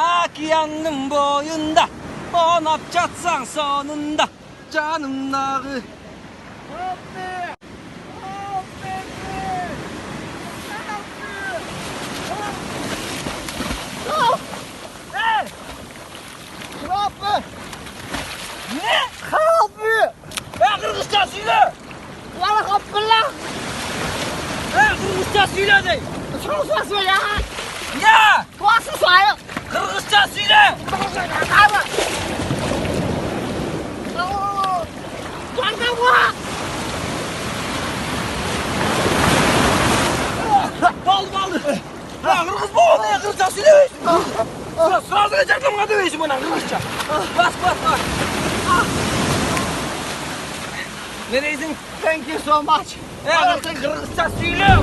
Океанның бойында ойнап жатсаң сонында жанымдағы Ne? Help me! Kırgızca söyle! Bana kapılar! Kırgızca söyle de! Çok söyle ya! Ya! Nasıl söyle? Kırgızca söyle! Abi! Bana bak! Baldı! Kırgız boğulu ya Kırgızca söyle! Sırasına çaklamına döveysin bana Kırgızca! Bas! Nereysin? Thank you so much! Kırgızca söyle!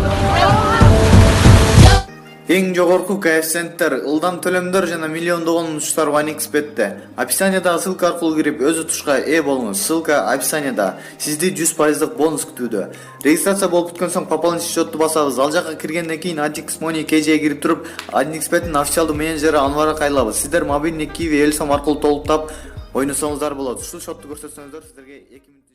Эң жогорку коэффициенттер, ылдам төлөмдөр жана миллиондогон унуштар OneXBet'те. Описаниядагы ссылка аркылуу кирип өз утушка ээ болуңуз. Ссылка описанияда. Сизди 100% бонус күтүүдө. Регистрация болуп бүткөн соң пополнить счетту басабыз. Ал жака киргенден кийин Adix Money KJ'ге кирип туруп, OneXBet'ин официалдуу менеджери Анварга кайрылабыз. Сиздер мобильный Kiwi Элсом аркылуу толуктап ойносоңуздар болот. Ушул счетту көрсөтсөңүздөр сиздерге 2